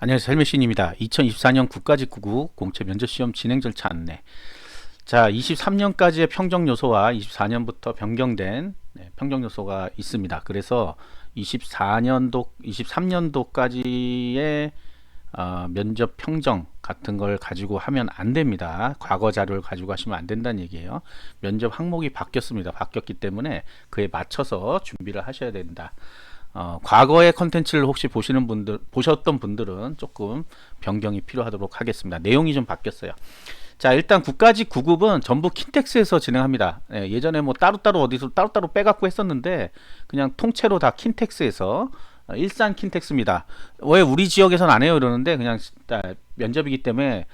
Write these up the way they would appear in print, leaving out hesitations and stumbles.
안녕하세요. 헬메신입니다. 2024년 국가직구급 공채 면접시험 진행 절차 안내. 자, 23년까지의 평정 요소와 24년부터 변경된 평정 요소가 있습니다. 그래서 24년도, 23년도까지의 면접 평정 같은 걸 가지고 하면 안 됩니다. 과거 자료를 가지고 하시면 안 된다는 얘기예요. 면접 항목이 바뀌었습니다. 바뀌었기 때문에 그에 맞춰서 준비를 하셔야 된다. 과거의 컨텐츠를 혹시 보셨던 분들은 조금 변경이 필요하도록 하겠습니다. 내용이 좀 바뀌었어요. 자, 일단 국가직 9급은 전부 킨텍스에서 진행합니다. 예전에 뭐 따로따로 어디서 따로따로 빼갖고 했었는데 그냥 통째로 다 킨텍스에서 일산 킨텍스입니다. 왜 우리 지역에서는 안 해요 이러는데 그냥 면접이기 때문에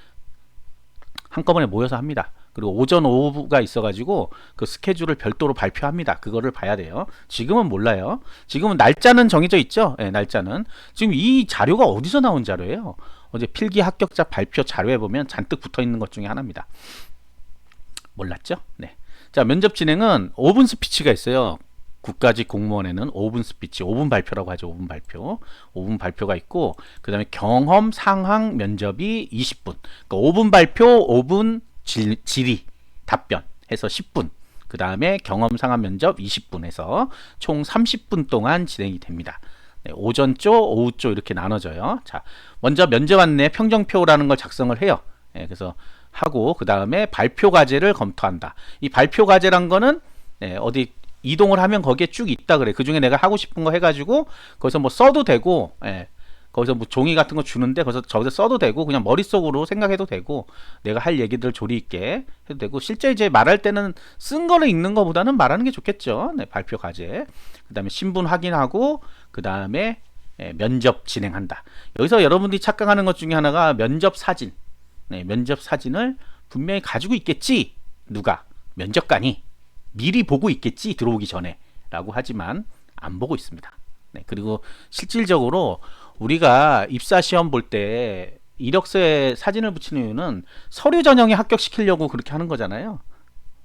한꺼번에 모여서 합니다. 그리고 오전 오후가 있어가지고 그 스케줄을 별도로 발표합니다. 그거를 봐야 돼요. 지금은 몰라요. 지금은 날짜는 정해져 있죠. 네, 날짜는. 지금 이 자료가 어디서 나온 자료예요? 어제 필기 합격자 발표 자료에 보면 잔뜩 붙어 있는 것 중에 하나입니다. 몰랐죠? 네. 자, 면접 진행은 5분 스피치가 있어요. 국가직 공무원에는 5분 스피치, 5분 발표라고 하죠. 5분 발표. 5분 발표가 있고, 그 다음에 경험 상황 면접이 20분. 그러니까 5분 발표, 5분 질의, 답변 해서 10분. 그 다음에 경험 상황 면접 20분 해서 총 30분 동안 진행이 됩니다. 네, 오전 쪽, 오후 쪽 이렇게 나눠져요. 자, 먼저 면접 안내 평정표라는 걸 작성을 해요. 네, 그래서 하고, 그 다음에 발표 과제를 검토한다. 이 발표 과제란 거는 어디 이동을 하면 거기에 쭉 있다 그래. 그 중에 내가 하고 싶은 거 해가지고 거기서 뭐 써도 되고, 거기서 뭐 종이 같은 거 주는데 거기서 저기서 써도 되고 그냥 머릿속으로 생각해도 되고 내가 할 얘기들 조리 있게 해도 되고 실제 이제 말할 때는 쓴 거를 읽는 거보다는 말하는 게 좋겠죠. 네, 발표 과제. 그 다음에 신분 확인하고 그 다음에 면접 진행한다. 여기서 여러분들이 착각하는 것 중에 하나가 면접 사진. 네, 면접 사진을 분명히 가지고 있겠지. 누가? 면접관이. 미리 보고 있겠지 들어오기 전에 라고 하지만 안 보고 있습니다. 네, 그리고 실질적으로 우리가 입사시험 볼 때 이력서에 사진을 붙이는 이유는 서류 전형에 합격시키려고 그렇게 하는 거잖아요.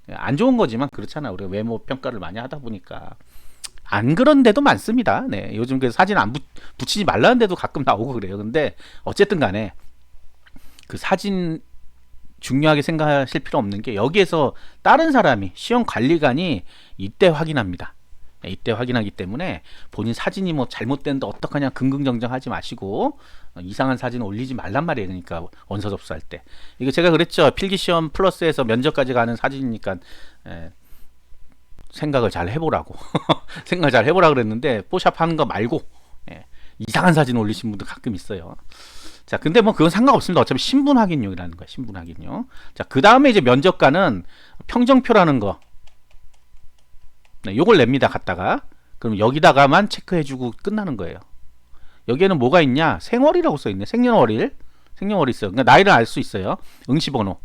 안 좋은 거지만 그렇잖아. 우리가 외모 평가를 많이 하다 보니까 안 그런 데도 많습니다. 네, 요즘 그 사진 안 붙이지 말라는 데도 가끔 나오고 그래요. 근데 어쨌든 간에 그 사진 중요하게 생각하실 필요 없는 게 여기에서 다른 사람이 시험 관리관이 이때 확인합니다. 이때 확인하기 때문에 본인 사진이 뭐 잘못됐는데 어떡하냐 긍긍정정하지 마시고 이상한 사진 올리지 말란 말이에요. 그러니까 원서 접수할 때 이거 제가 그랬죠. 필기시험 플러스에서 면접까지 가는 사진이니까 생각을 잘 해보라고 생각을 잘 해보라 그랬는데 뽀샵 하는 거 말고 이상한 사진 올리신 분도 가끔 있어요. 자, 근데 뭐 그건 상관없습니다. 어차피 신분 확인용이라는 거야. 신분 확인용. 자, 그 다음에 이제 면접관은 평정표라는 거. 네, 요걸 냅니다. 갖다가. 그럼 여기다가만 체크해주고 끝나는 거예요. 여기에는 뭐가 있냐? 생월이라고 써있네. 생년월일. 생년월일 있어요. 그러니까 나이를 알 수 있어요. 응시번호.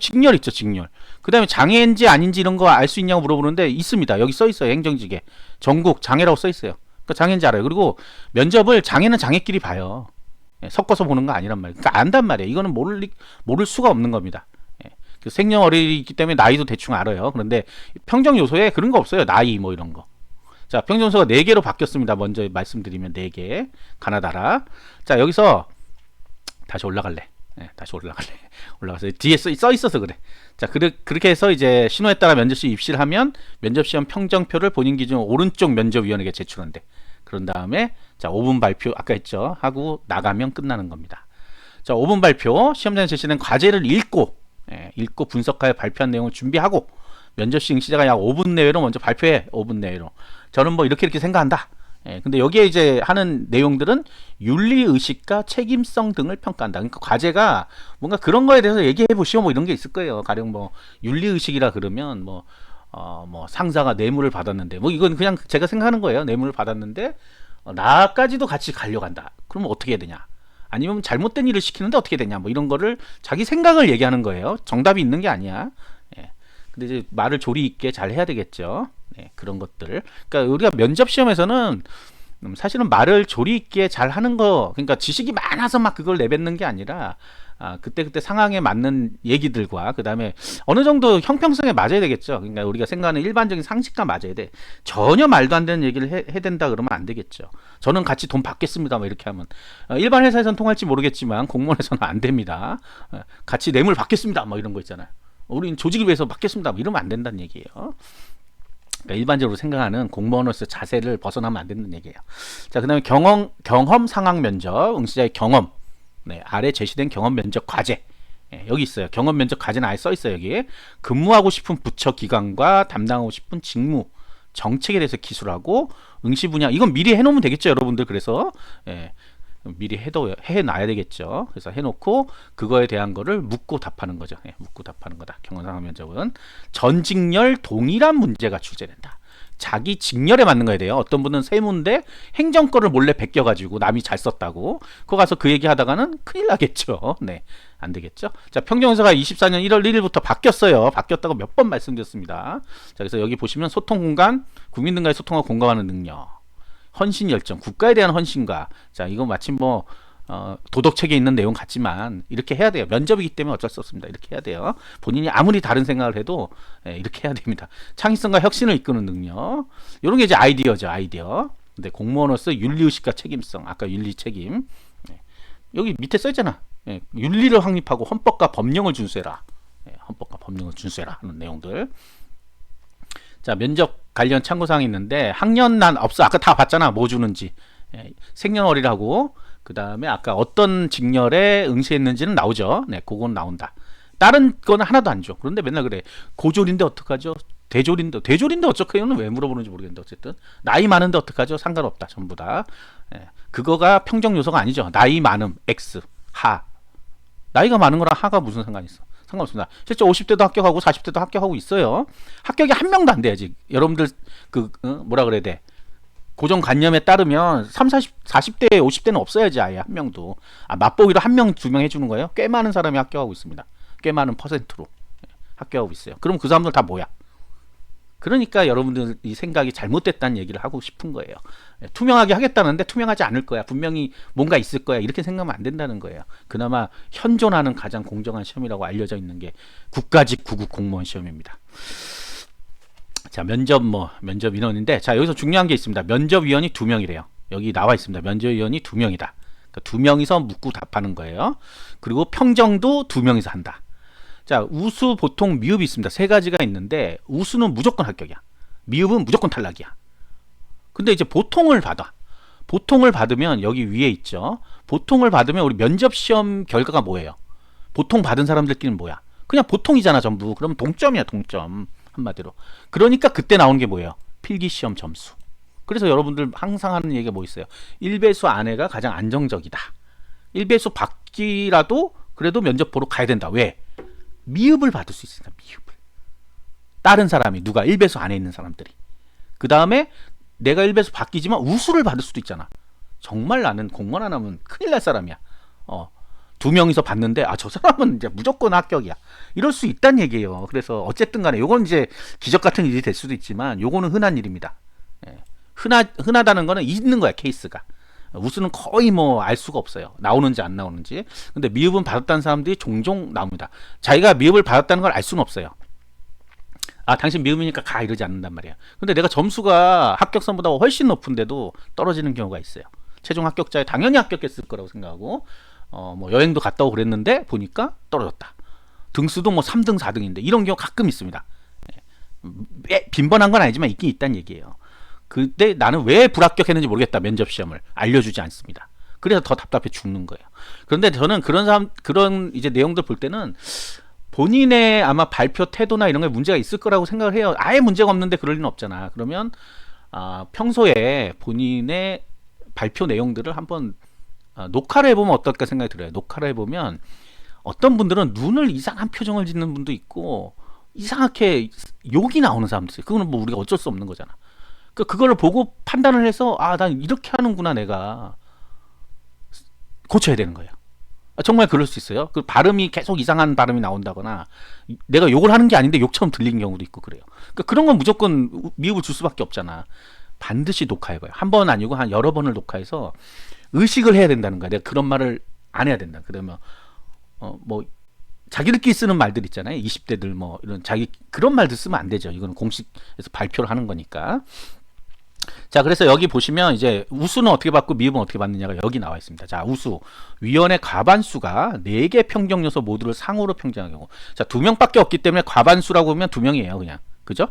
직렬 있죠. 직렬. 그 다음에 장애인지 아닌지 이런 거 알 수 있냐고 물어보는데 있습니다. 여기 써있어요. 행정직에. 전국 장애라고 써있어요. 그러니까 장애인지 알아요. 그리고 면접을 장애는 장애끼리 봐요. 섞어서 보는 거 아니란 말이에요. 그러니까 안단 말이에요. 이거는 모를 수가 없는 겁니다. 그 생년월일이기 때문에 나이도 대충 알아요. 그런데 평정 요소에 그런 거 없어요. 나이 뭐 이런 거. 자, 평정 요소가 4개로 바뀌었습니다. 먼저 말씀드리면 4개. 가나다라. 자, 여기서 다시 올라갈래. 다시 올라갈래. 올라가서 뒤에 써 있어서 그래. 자, 그렇게 해서 이제 신호에 따라 면접시 입시를 하면 면접시험 평정표를 본인 기준 오른쪽 면접위원에게 제출한대. 그런 다음에 자 5분 발표 아까 했죠 하고 나가면 끝나는 겁니다. 자 5분 발표 시험장에 제시된 과제를 읽고 분석하여 발표한 내용을 준비하고 면접 시행 시작은 약 5분 내외로 먼저 발표해. 5분 내외로 저는 뭐 이렇게 생각한다. 근데 여기에 이제 하는 내용들은 윤리의식과 책임성 등을 평가한다. 그러니까 과제가 뭔가 그런 거에 대해서 얘기해 보시오 뭐 이런 게 있을 거예요. 가령 뭐 윤리의식이라 그러면 뭐 상사가 뇌물을 받았는데 뭐 이건 그냥 제가 생각하는 거예요. 뇌물을 받았는데 나까지도 같이 가려간다. 그러면 어떻게 해야 되냐? 아니면 잘못된 일을 시키는데 어떻게 되냐? 뭐 이런 거를 자기 생각을 얘기하는 거예요. 정답이 있는 게 아니야. 근데 이제 말을 조리 있게 잘 해야 되겠죠. 그런 것들. 그러니까 우리가 면접 시험에서는 사실은 말을 조리 있게 잘 하는 거, 그러니까 지식이 많아서 막 그걸 내뱉는 게 아니라 그때그때 상황에 맞는 얘기들과 그 다음에 어느 정도 형평성에 맞아야 되겠죠. 그러니까 우리가 생각하는 일반적인 상식과 맞아야 돼. 전혀 말도 안 되는 얘기를 해야 된다 그러면 안 되겠죠. 저는 같이 돈 받겠습니다. 뭐 이렇게 하면 일반 회사에서는 통할지 모르겠지만 공무원에서는 안 됩니다. 같이 뇌물 받겠습니다. 뭐 이런 거 있잖아요. 우린 조직을 위해서 받겠습니다. 뭐 이러면 안 된다는 얘기예요. 그러니까 일반적으로 생각하는 공무원으로서 자세를 벗어나면 안 된다는 얘기예요. 자, 그 다음에 경험 상황 면접, 응시자의 경험. 네, 아래 제시된 경험 면접 과제. 여기 있어요. 경험 면접 과제는 아예 써 있어요. 여기 근무하고 싶은 부처 기관과 담당하고 싶은 직무, 정책에 대해서 기술하고 응시 분야. 이건 미리 해놓으면 되겠죠, 여러분들. 그래서 미리 해놔야 되겠죠. 그래서 해놓고 그거에 대한 거를 묻고 답하는 거죠. 묻고 답하는 거다. 경험 상황 면접은 전 직렬 동일한 문제가 출제된다. 자기 직렬에 맞는 거야 돼요. 어떤 분은 세무인데 행정거를 몰래 베껴가지고 남이 잘 썼다고 그거 가서 그 얘기 하다가는 큰일 나겠죠. 네, 안 되겠죠. 자, 평정원서가 24년 1월 1일부터 바뀌었어요. 바뀌었다고 몇 번 말씀드렸습니다. 자, 그래서 여기 보시면 소통 공간, 국민들과의 소통하고 공감하는 능력, 헌신 열정, 국가에 대한 헌신과, 자, 이거 마침 뭐 도덕책에 있는 내용 같지만 이렇게 해야 돼요. 면접이기 때문에 어쩔 수 없습니다. 이렇게 해야 돼요. 본인이 아무리 다른 생각을 해도 이렇게 해야 됩니다. 창의성과 혁신을 이끄는 능력, 이런 게 이제 아이디어죠. 아이디어. 근데 공무원으로서 윤리의식과 책임성, 아까 윤리 책임, 여기 밑에 써있잖아. 윤리를 확립하고 헌법과 법령을 준수해라. 헌법과 법령을 준수해라 하는 내용들. 자, 면접 관련 참고사항이 있는데 학년난 없어. 아까 다 봤잖아. 뭐 주는지. 생년월일하고 그 다음에 아까 어떤 직렬에 응시했는지는 나오죠. 네, 그건 나온다. 다른 거는 하나도 안 줘. 그런데 맨날 그래. 고졸인데 어떡하죠? 대졸인데 어쩌게요는 왜 물어보는지 모르겠는데 어쨌든 나이 많은데 어떡하죠? 상관없다. 전부 다. 그거가 평정 요소가 아니죠. 나이 많음 X 하. 나이가 많은 거랑 하가 무슨 상관이 있어? 상관없습니다. 실제 50대도 합격하고 40대도 합격하고 있어요. 합격이 한 명도 안 돼야지. 여러분들 뭐라 그래야 돼? 고정관념에 따르면 30, 40대, 50대는 없어야지 아예 한 명도. 맛보기로 한 명, 두 명 해주는 거예요. 꽤 많은 사람이 합격하고 있습니다. 꽤 많은 퍼센트로 합격하고 있어요. 그럼 그 사람들 다 뭐야? 그러니까 여러분들 이 생각이 잘못됐다는 얘기를 하고 싶은 거예요. 투명하게 하겠다는데 투명하지 않을 거야. 분명히 뭔가 있을 거야. 이렇게 생각하면 안 된다는 거예요. 그나마 현존하는 가장 공정한 시험이라고 알려져 있는 게 국가직 9급 공무원 시험입니다. 자, 면접 인원인데, 자, 여기서 중요한 게 있습니다. 면접위원이 2명이래요. 여기 나와 있습니다. 면접위원이 2명이다. 그러니까 2명이서 묻고 답하는 거예요. 그리고 평정도 2명이서 한다. 자, 우수, 보통, 미흡이 있습니다. 3가지가 있는데 우수는 무조건 합격이야. 미흡은 무조건 탈락이야. 근데 이제 보통을 받아. 보통을 받으면 여기 위에 있죠. 보통을 받으면 우리 면접시험 결과가 뭐예요? 보통 받은 사람들끼리는 뭐야? 그냥 보통이잖아 전부. 그럼 동점이야 동점. 한마디로. 그러니까 그때 나오는 게 뭐예요? 필기시험 점수. 그래서 여러분들 항상 하는 얘기가 뭐 있어요? 1배수 안에가 가장 안정적이다. 1배수 밖이라도 그래도 면접 보러 가야 된다. 왜? 미흡을 받을 수 있습니다. 미흡을. 다른 사람이 누가 1배수 안에 있는 사람들이. 그 다음에 내가 1배수 바뀌지만 우수를 받을 수도 있잖아. 정말 나는 공무원 안 하면 큰일 날 사람이야. 2명이서 봤는데 저 사람은 이제 무조건 합격이야. 이럴 수 있다는 얘기예요. 그래서 어쨌든 간에 요건 이제 기적 같은 일이 될 수도 있지만 요거는 흔한 일입니다. 흔하다는 거는 있는 거야, 케이스가. 우수는 거의 뭐 알 수가 없어요. 나오는지 안 나오는지. 근데 미흡은 받았다는 사람들이 종종 나옵니다. 자기가 미흡을 받았다는 걸 알 수는 없어요. 당신 미흡이니까 가 이러지 않는단 말이야. 근데 내가 점수가 합격선보다 훨씬 높은데도 떨어지는 경우가 있어요. 최종 합격자에 당연히 합격했을 거라고 생각하고 뭐 여행도 갔다 오고 그랬는데 보니까 떨어졌다. 등수도 뭐 3등, 4등인데 이런 경우 가끔 있습니다. 빈번한 건 아니지만 있긴 있다는 얘기예요. 그때 나는 왜 불합격했는지 모르겠다. 면접시험을 알려주지 않습니다. 그래서 더 답답해 죽는 거예요. 그런데 저는 그런 이제 내용들 볼 때는 본인의 아마 발표 태도나 이런 게 문제가 있을 거라고 생각을 해요. 아예 문제가 없는데 그럴 리는 없잖아. 그러면 평소에 본인의 발표 내용들을 한번 녹화를 해보면 어떨까 생각이 들어요. 녹화를 해보면 어떤 분들은 눈을 이상한 표정을 짓는 분도 있고 이상하게 욕이 나오는 사람도 있어요. 그거는 뭐 우리가 어쩔 수 없는 거잖아. 그거를 보고 판단을 해서 난 이렇게 하는구나 내가 고쳐야 되는 거예요. 정말 그럴 수 있어요. 그 발음이 계속 이상한 발음이 나온다거나 내가 욕을 하는 게 아닌데 욕처럼 들리는 경우도 있고 그래요. 그런 건 무조건 미흡을 줄 수밖에 없잖아. 반드시 녹화해봐요. 한 번 아니고 한 여러 번을 녹화해서 의식을 해야 된다는 거야. 내가 그런 말을 안 해야 된다. 그러면 뭐 자기들끼리 쓰는 말들 있잖아요. 20대들 뭐 이런 자기 그런 말들 쓰면 안 되죠. 이거는 공식에서 발표를 하는 거니까. 자, 그래서 여기 보시면 이제 우수는 어떻게 받고 미흡은 어떻게 받느냐가 여기 나와 있습니다. 자, 우수. 위원의 과반수가 4개 평정 요소 모두를 상호로 평정하는 경우. 자, 2명밖에 없기 때문에 과반수라고 보면 2명이에요, 그냥. 그죠?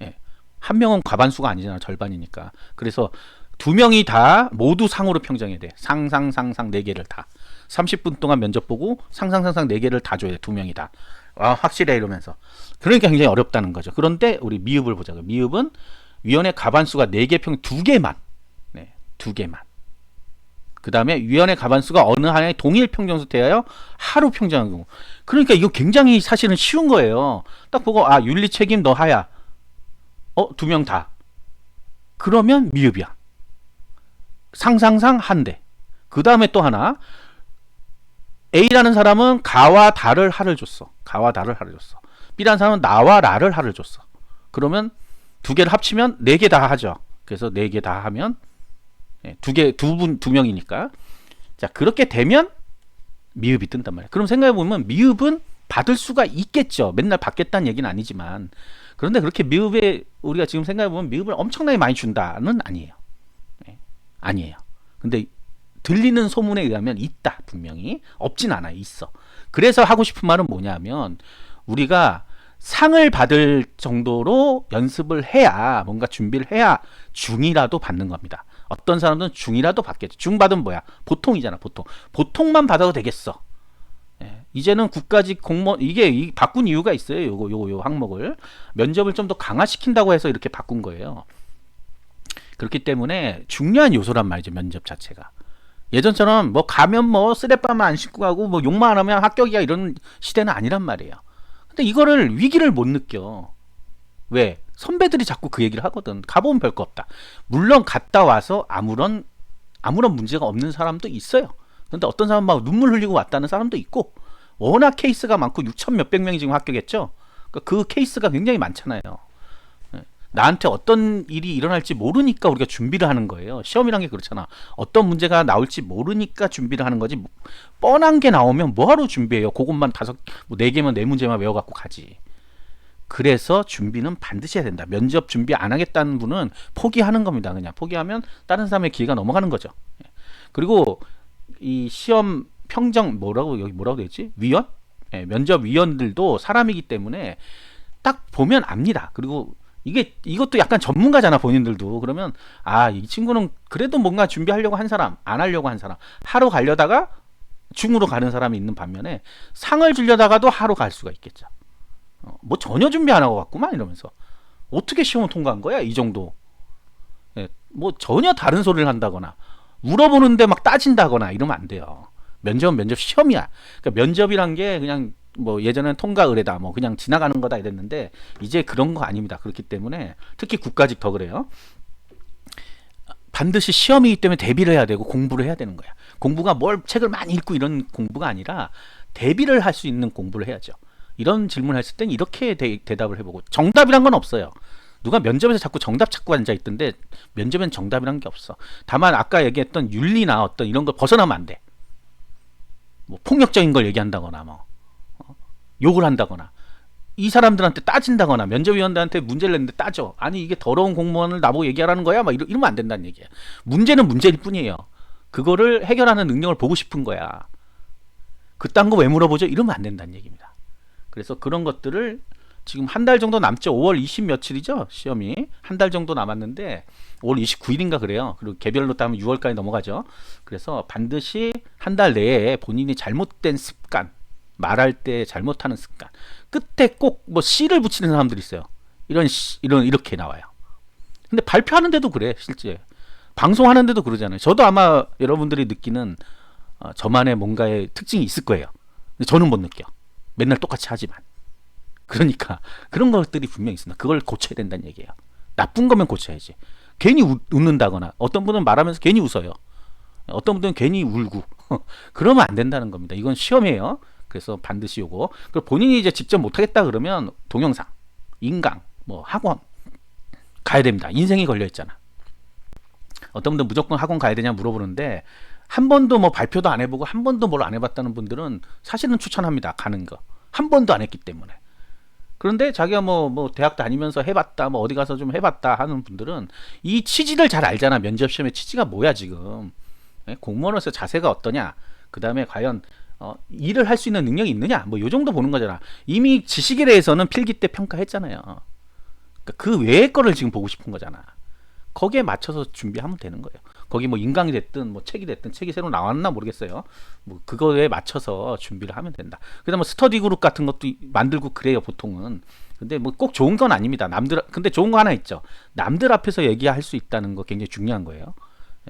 예. 한 명은 과반수가 아니잖아. 절반이니까. 그래서 2명이 다 모두 상호로 평정해야 돼. 상상 4개를 다. 30분 동안 면접 보고 상상 4개를 다 줘야 돼. 2명이 다. 아, 확실해 이러면서. 그러니까 굉장히 어렵다는 거죠. 그런데 우리 미흡을 보자고요. 미흡은 위원회 과반수가 4개 평 2개만. 네, 2개만. 그 다음에 위원회 과반수가 어느 하나의 동일 평정수 대하여 하루 평정한 경우. 그러니까 이거 굉장히 사실은 쉬운 거예요. 딱 보고 아, 윤리 책임 너 하야. 2명 다. 그러면 미흡이야. 상상상 한대. 그 다음에 또 하나. A라는 사람은 가와 다를 하를 줬어. 가와 다를 하를 줬어. B라는 사람은 나와 라를 하를 줬어. 그러면 2개를 합치면 4개 다 하죠. 그래서 4개 다 하면 2명이니까. 자, 그렇게 되면 미흡이 뜬단 말이야. 그럼 생각해보면 미흡은 받을 수가 있겠죠. 맨날 받겠다는 얘기는 아니지만. 그런데 그렇게 미흡에 우리가 지금 생각해보면 미흡을 엄청나게 많이 준다는 아니에요. 아니에요. 근데 들리는 소문에 의하면 있다. 분명히. 없진 않아요. 있어. 그래서 하고 싶은 말은 뭐냐면 우리가 상을 받을 정도로 연습을 해야 뭔가 준비를 해야 중이라도 받는 겁니다. 어떤 사람들은 중이라도 받겠죠. 중 받으면 뭐야? 보통이잖아. 보통만 받아도 되겠어. 이제는 국가직 공무원 이게 바꾼 이유가 있어요. 요 항목을 면접을 좀 더 강화시킨다고 해서 이렇게 바꾼 거예요. 그렇기 때문에 중요한 요소란 말이죠. 면접 자체가. 예전처럼 뭐 가면 뭐 쓰레빠만 안 신고 가고 뭐 욕만 안 하면 합격이야 이런 시대는 아니란 말이에요. 근데 이거를 위기를 못 느껴. 왜? 선배들이 자꾸 그 얘기를 하거든. 가보면 별거 없다. 물론 갔다 와서 아무런 문제가 없는 사람도 있어요. 근데 어떤 사람 막 눈물 흘리고 왔다는 사람도 있고 워낙 케이스가 많고 6천 몇백 명이 지금 합격했죠. 그 케이스가 굉장히 많잖아요. 나한테 어떤 일이 일어날지 모르니까 우리가 준비를 하는 거예요. 시험이란 게 그렇잖아. 어떤 문제가 나올지 모르니까 준비를 하는 거지. 뻔한 게 나오면 뭐하러 준비해요. 그것만 4개면 4문제만 외워갖고 가지. 그래서 준비는 반드시 해야 된다. 면접 준비 안 하겠다는 분은 포기하는 겁니다. 그냥 포기하면 다른 사람의 기회가 넘어가는 거죠. 그리고 이 시험 평정 뭐라고 되지? 위원? 면접 위원들도 사람이기 때문에 딱 보면 압니다. 그리고 이것도 약간 전문가잖아, 본인들도. 그러면, 이 친구는 그래도 뭔가 준비하려고 한 사람, 안 하려고 한 사람, 하러 가려다가 중으로 가는 사람이 있는 반면에 상을 주려다가도 하러 갈 수가 있겠죠. 뭐 전혀 준비 안 하고 갔구만, 이러면서. 어떻게 시험을 통과한 거야? 이 정도. 뭐 전혀 다른 소리를 한다거나, 물어보는데 막 따진다거나 이러면 안 돼요. 면접은 면접 시험이야. 그러니까 면접이란 게 그냥 뭐 예전엔 통과 의뢰다 뭐 그냥 지나가는 거다 이랬는데 이제 그런 거 아닙니다. 그렇기 때문에 특히 국가직 더 그래요. 반드시 시험이기 때문에 대비를 해야 되고 공부를 해야 되는 거야. 공부가 뭘 책을 많이 읽고 이런 공부가 아니라 대비를 할 수 있는 공부를 해야죠. 이런 질문을 했을 땐 이렇게 대답을 해보고 정답이란 건 없어요. 누가 면접에서 자꾸 정답 찾고 앉아 있던데 면접엔 정답이란 게 없어. 다만 아까 얘기했던 윤리나 어떤 이런 걸 벗어나면 안 돼. 뭐 폭력적인 걸 얘기한다거나 뭐 욕을 한다거나 이 사람들한테 따진다거나 면접위원들한테 문제를 냈는데 따져. 아니 이게 더러운 공무원을 나보고 얘기하라는 거야? 막 이러면 안 된다는 얘기야. 문제는 문제일 뿐이에요. 그거를 해결하는 능력을 보고 싶은 거야. 그딴 거 왜 물어보죠? 이러면 안 된다는 얘기입니다. 그래서 그런 것들을 지금 한 달 정도 남죠. 5월 20 며칠이죠. 시험이. 한 달 정도 남았는데 5월 29일인가 그래요. 그리고 개별로 따면 6월까지 넘어가죠. 그래서 반드시 한 달 내에 본인이 잘못된 습관, 말할 때 잘못하는 습관, 끝에 꼭 뭐 C를 붙이는 사람들이 있어요. 이렇게 나와요. 근데 발표하는데도 그래. 실제 방송하는데도 그러잖아요. 저도 아마 여러분들이 느끼는 저만의 뭔가의 특징이 있을 거예요. 근데 저는 못 느껴. 맨날 똑같이 하지만. 그러니까 그런 것들이 분명히 있습니다. 그걸 고쳐야 된다는 얘기예요. 나쁜 거면 고쳐야지. 괜히 웃는다거나 어떤 분은 말하면서 괜히 웃어요. 어떤 분들은 괜히 울고 그러면 안 된다는 겁니다. 이건 시험이에요. 그래서 반드시 요거. 그리고 본인이 이제 직접 못하겠다 그러면 동영상, 인강, 뭐 학원 가야 됩니다. 인생이 걸려 있잖아. 어떤 분들 무조건 학원 가야 되냐 물어보는데 한 번도 뭐 발표도 안 해보고 한 번도 뭘 안 해봤다는 분들은 사실은 추천합니다. 가는 거. 한 번도 안 했기 때문에. 그런데 자기가 뭐 대학 다니면서 해봤다, 뭐 어디 가서 좀 해봤다 하는 분들은 이 취지를 잘 알잖아. 면접 시험의 취지가 뭐야 지금. 공무원으로서 자세가 어떠냐. 그 다음에 과연 일을 할 수 있는 능력이 있느냐. 뭐 요 정도 보는 거잖아. 이미 지식에 대해서는 필기 때 평가했잖아요. 그러니까 그 외의 거를 지금 보고 싶은 거잖아. 거기에 맞춰서 준비하면 되는 거예요. 거기 뭐 인강이 됐든 뭐 책이 됐든 책이 새로 나왔나 모르겠어요. 뭐 그거에 맞춰서 준비를 하면 된다. 그다음 뭐 스터디 그룹 같은 것도 만들고 그래요 보통은. 근데 뭐 꼭 좋은 건 아닙니다. 근데 좋은 거 하나 있죠. 남들 앞에서 얘기할 수 있다는 거 굉장히 중요한 거예요.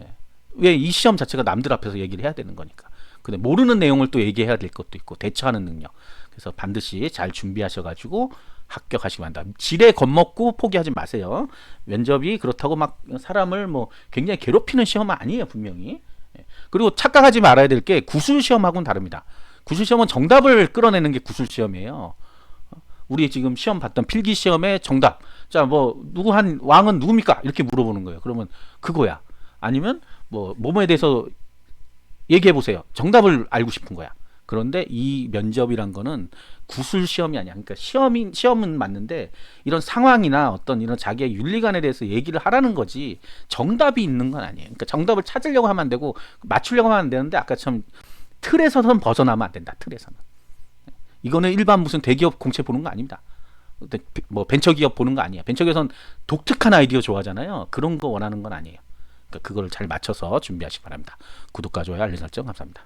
예. 왜 이 시험 자체가 남들 앞에서 얘기를 해야 되는 거니까. 근데 모르는 내용을 또 얘기해야 될 것도 있고 대처하는 능력. 그래서 반드시 잘 준비하셔가지고 합격하시기 바랍니다. 지레 겁먹고 포기하지 마세요. 면접이 그렇다고 막 사람을 뭐 굉장히 괴롭히는 시험은 아니에요, 분명히. 그리고 착각하지 말아야 될 게 구술 시험하고는 다릅니다. 구술 시험은 정답을 끌어내는 게 구술 시험이에요. 우리 지금 시험 봤던 필기 시험의 정답. 자, 뭐 누구 한 왕은 누굽니까? 이렇게 물어보는 거예요. 그러면 그거야. 아니면 뭐 뭐뭐에 대해서 얘기해 보세요. 정답을 알고 싶은 거야. 그런데 이 면접이란 거는 구술 시험이 아니야. 그러니까 시험은 맞는데 이런 상황이나 어떤 이런 자기의 윤리관에 대해서 얘기를 하라는 거지 정답이 있는 건 아니에요. 그러니까 정답을 찾으려고 하면 안 되고 맞추려고 하면 안 되는데 아까처럼 틀에서는 벗어나면 안 된다. 틀에서는. 이거는 일반 무슨 대기업 공채 보는 거 아닙니다. 뭐 벤처기업 보는 거 아니에요. 벤처기업에서는 독특한 아이디어 좋아하잖아요. 그런 거 원하는 건 아니에요. 그러니까 그걸 잘 맞춰서 준비하시기 바랍니다. 구독과 좋아요, 알림 설정 감사합니다.